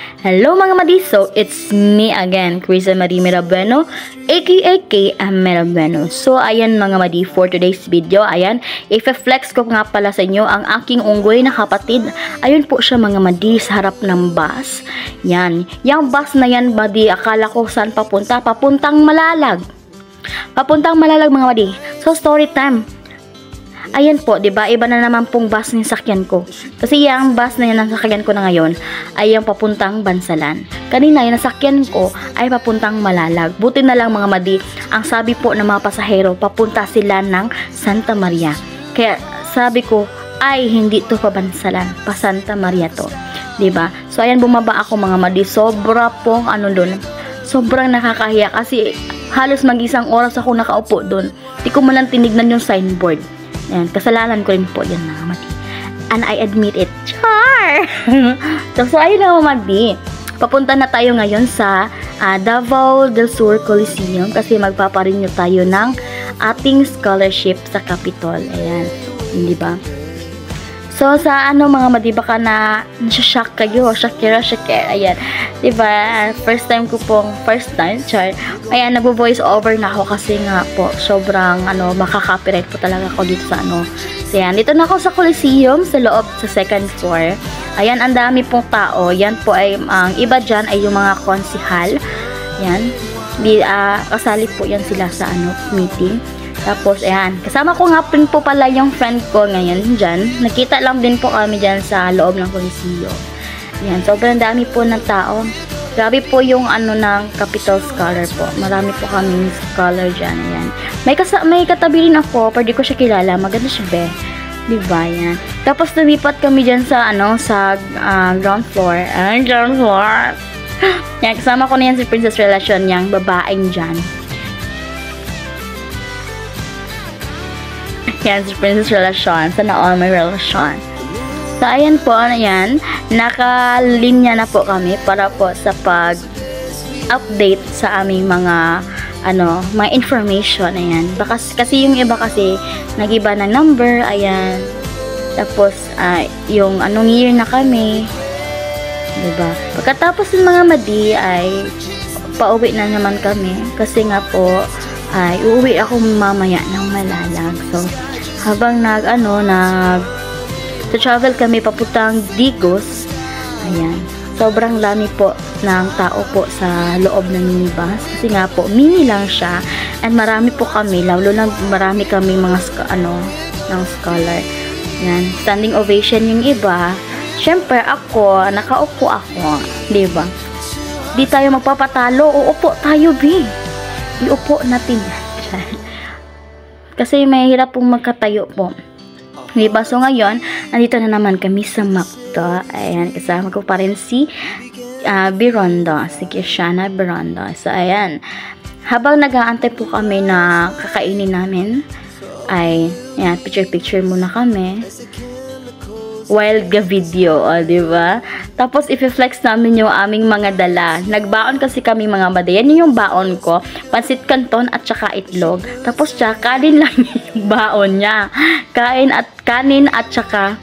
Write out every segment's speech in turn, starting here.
Hello mga madi, so it's me again, Krisa Marie Merabueno, aka Merabueno. So ayan mga madi, for today's video, ayan, i-flex ko nga pala sa inyo ang aking unggoy na kapatid. Ayun po siya mga madi, sa harap ng bus. Yan, yung bus na yan madi, akala ko saan papunta, papuntang Malalag. Papuntang Malalag mga madi. So story time. Ayan po, 'di ba? Iba na naman pong bus ng sakyan ko. Kasi yung bus na yan ang sakyan ko na ngayon ay yung papuntang Bansalan. Kanina yung nasakyan ko ay papuntang Malalag. Buti na lang mga madi, ang sabi po ng mga pasahero, papunta sila ng Santa Maria. Kaya sabi ko, ay hindi to pa Bansalan, pa Santa Maria to. 'Di ba? So ayan, bumaba ako mga madi. Sobra pong sobrang nakakahiya kasi halos mag-isang oras ako nakaupo doon. Di ko man lang tinignan yung signboard. Ayan, kasalanan ko rin po yan mga madi. And I admit it. Char! so ayun na mga madi. Papunta na tayo ngayon sa Davao del Sur Coliseum kasi magpaparenew tayo ng ating scholarship sa Capitol. Ayan, di ba? So sa mga madi, baka na shock kayo, Shakira, ayan. Diba, first time, char. Ayan, nagvo-voice over na ako kasi nga po, sobrang, makaka-copyright po talaga ako dito sa So, ayan, dito na ako sa Coliseum, sa loob, sa second floor. Ayan, ang dami pong tao. Yan po ay, ang iba dyan ay yung mga konsihal. Ayan, kasali po yan sila sa, meeting. Tapos, ayan, kasama ko nga po pala yung friend ko ngayon dyan. Nakita lang din po kami dyan sa loob ng Coliseo. Ayan, sobrang dami po ng tao. Grabe po yung ng Capitol Scholar po. Marami po kaming scholar dyan. Ayan. May katabi rin ako, pero di ko siya kilala. Maganda siya, be. Diba, yan. Tapos, lumipat kami dyan sa, sa ground floor. Ground floor. Yan, kasama ko na yan si Princess Relation, yung babaeng dyan. Yan, si Princess Relation. Sana all my relation. So, ayan po, ayan. Nakalinya na po kami para po sa pag-update sa aming mga, mga information. Ayan. Kasi yung iba kasi, nag-iba na number. Ayan. Tapos, yung anong year na kami. Diba? Pagkatapos ng mga madi, ay pauwi na naman kami. Kasi nga po, ay uuwi ako mamaya ng Malalag. So, habang travel kami papuntang Digos, ayan, sobrang dami po ng tao po sa loob ng minibus. Kasi nga po, mini lang siya. And marami po kami, lalo na marami kami mga ng scholar. Ayan, standing ovation yung iba. Syempre ako, nakaupo ako. Diba? Di tayo magpapatalo, uupo tayo, bi. Iupo natin. Kasi may hirap pong magkatayo po. Diba? So ngayon, nandito na naman kami sa McDo. Ayan, kasama ko pa rin si Birondo, si Kishana Birondo. So ayan, habang nag-aantay po kami na kakainin namin, ay, ayan, picture muna kami. Wild video, diba? Tapos, i-flex namin yung aming mga dala. Nagbaon kasi kami mga madi. Yan yung baon ko. Pansit canton at saka itlog. Tapos, kanin lang yung baon niya. Kanin at saka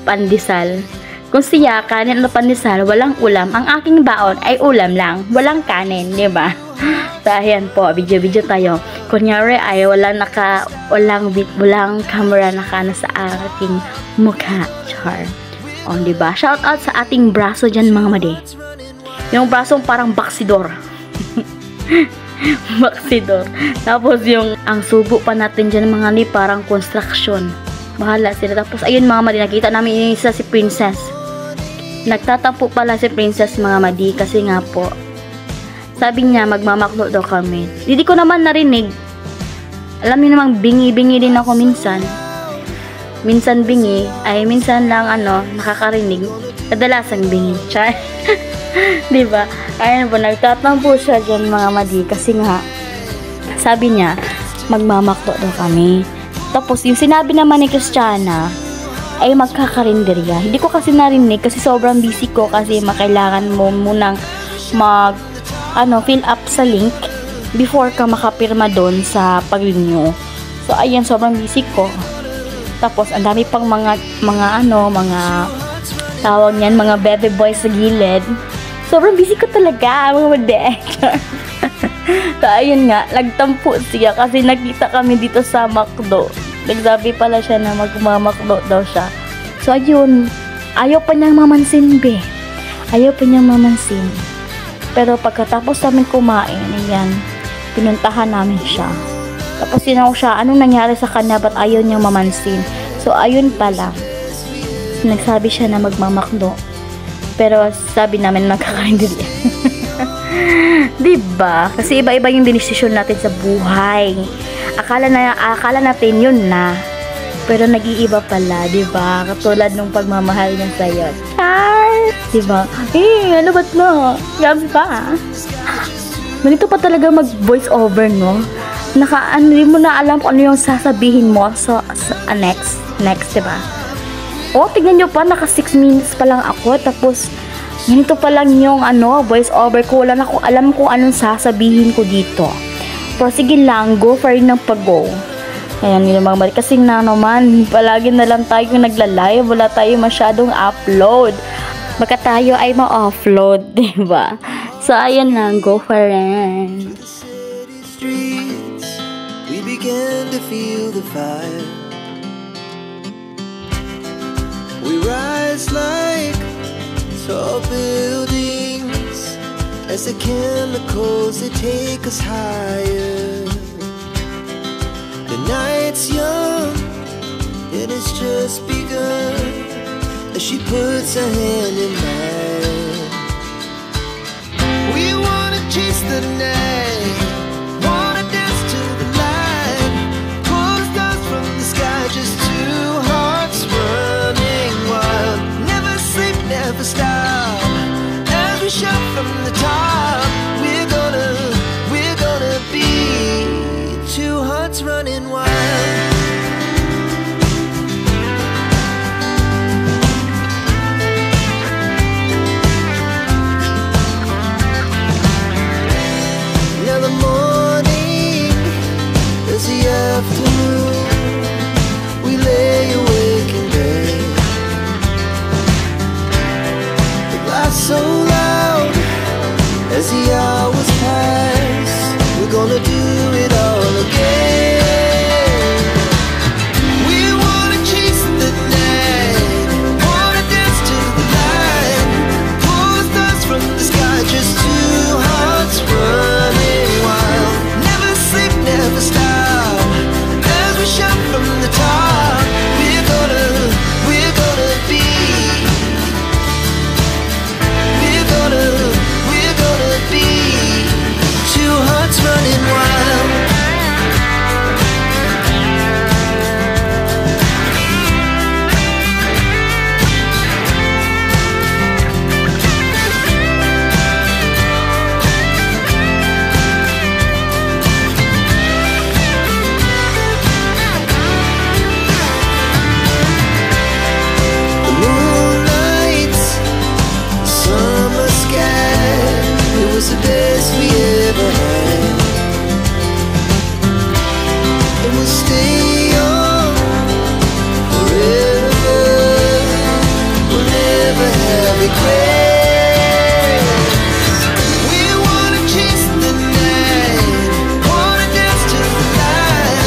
pandesal. Kung siya, kanin at pandesal, walang ulam. Ang aking baon ay ulam lang. Walang kanin, diba? So, ayan po, video tayo. Kunyari ay walang camera nakana sa ating mukha. Char. O, diba? Shout out sa ating braso dyan mga madi. Yung brasong parang baksidor. Baksidor. Tapos ang subo pa natin dyan mga madi, parang construction. Bahala sila. Tapos ayun mga madi, nakita namin yung isa si Princess. Nagtatampo pala si Princess mga madi kasi nga po, sabi niya magmamakdo daw kami. Hindi ko naman narinig. Alam niyo namang bingi din ako minsan. Minsan bingi, ay minsan lang nakakarinig. Kadalasang bingi. Char. Diba? Ayan po, nagtatampo siya dyan mga madi kasi nga, sabi niya, magmamakdo daw kami. Tapos, yung sinabi naman ni Christiana, ay magkakarinderya. Hindi ko kasi narinig kasi sobrang busy ko kasi makailangan mo munang fill up sa link before ka makapirma doon sa pag-renew. So, ayan, sobrang busy ko. Tapos, ang dami pang mga tawag niyan, mga baby boys sa gilid. Sobrang busy ko talaga, mga mag-director. So, ayun nga, nagtampo siya kasi nakita kami dito sa McDo. Nagsabi pala siya na magmamakdo daw siya. So, ayun, ayaw pa niyang mamansin, be. Ayaw pa niyang mamansin. Pero pagkatapos namin kumain, ayan, pinuntahan namin siya. Tapos tinawag siya, anong nangyari sa kanya, ba't ayaw niyang mamansin? So, ayun pala. Nagsabi siya na magmamakdo. Pero sabi namin magkakain din. Diba? Kasi iba-iba yung dinesisyon natin sa buhay. Akala natin yun na. Pero nag-iiba pala, diba? Katulad nung pagmamahal niya sa'yo. Char! Diba? Ano ba't no? Grabe pa. Ganito pa talaga mag-voice over, no? Hindi mo na alam kung ano yung sasabihin mo sa next, diba? O, tignan nyo pa, naka 6 minutes pa lang ako. Tapos, ganito pa lang yung voice over ko. Wala na akong alam kung anong sasabihin ko dito. Pero sige lang, go for it ng pag-go. Ayan, yung mga mali. Kasi na naman, palagi na lang tayo nagla-live. Wala tayo masyadong upload. Baka tayo ay ma-offload, diba? So, ayan lang, go for it. We began to feel the fire. We rise like tall buildings as the chemicals they take us higher. The night's young and it's just begun as she puts her hand in mine. We wanna chase the night, wanna dance to the light, pull the stars from the sky, just two hearts running wild. Never sleep, never stop, as we shout from the top. We're gonna be two hearts running wild. Now the morning is the afternoon. We lay awake in bed, the glass so loud as the hours pass. We're gonna do it all again. We wanna chase the night, wanna dance to the light, pull the stars from the sky, just two hearts running wild. Never sleep, never stop, as we shout from the top. We're gonna be, we're gonna be two hearts running wild. The moonlight, summer sky, it was the best we ever had. And we'll stay on forever. We'll never have regrets. We wanna chase the night, wanna dance to the light,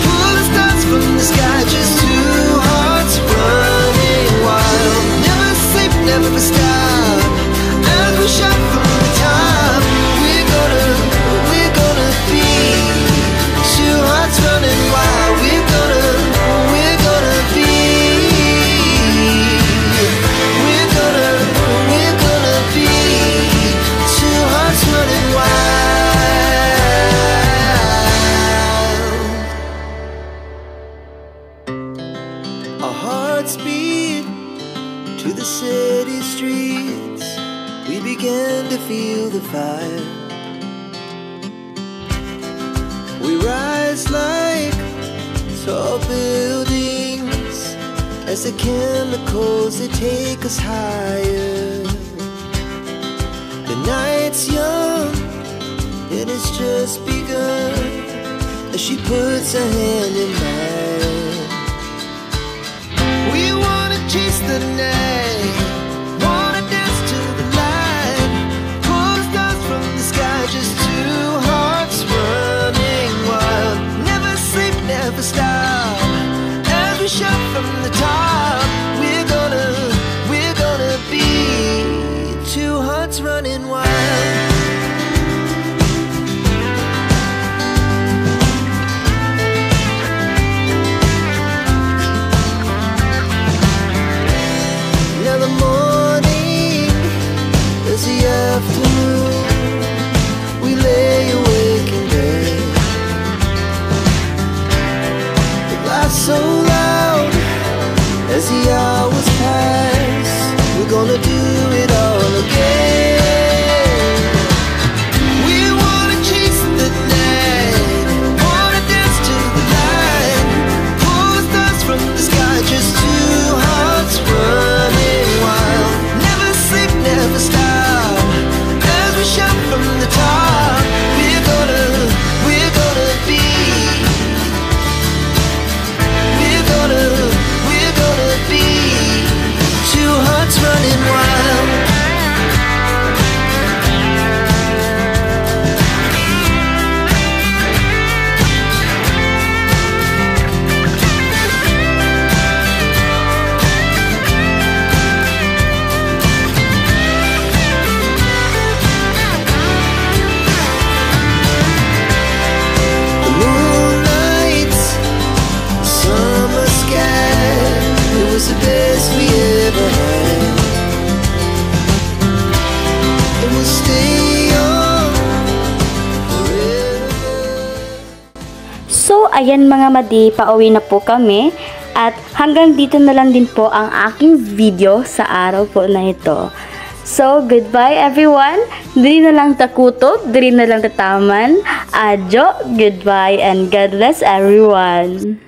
pull the stars from the sky, just two hearts running wild. Never sleep, never stop, as we shout from the top. We're gonna be two hearts running wild. We're gonna be, we're gonna be two hearts running wild. Our hearts beat to the city streets. We began to feel the fire. We rise like tall buildings as the chemicals they take us higher. The night's young and it's just begun as she puts her hand in mine. We wanna chase the night, wanna dance to the light, running wild. Now the morning is the afternoon. We lay awake in bed. The glass so loud as the hours pass. We're gonna do it all again. We wanna chase the night, wanna dance to the light, pull stars from the sky, just two hearts running wild. Never sleep, never stop, as we shout from the top. We're gonna be. We're gonna be two hearts running wild. The moonlight, summer sky, it was the best we ever had. And we'll stay on forever. So, ayan mga madi, pauwi na po kami. At hanggang dito na lang din po ang aking video sa araw po na ito. So, goodbye everyone. Diri na lang takutob, diri na lang tataman. Adyo, goodbye, and God bless everyone.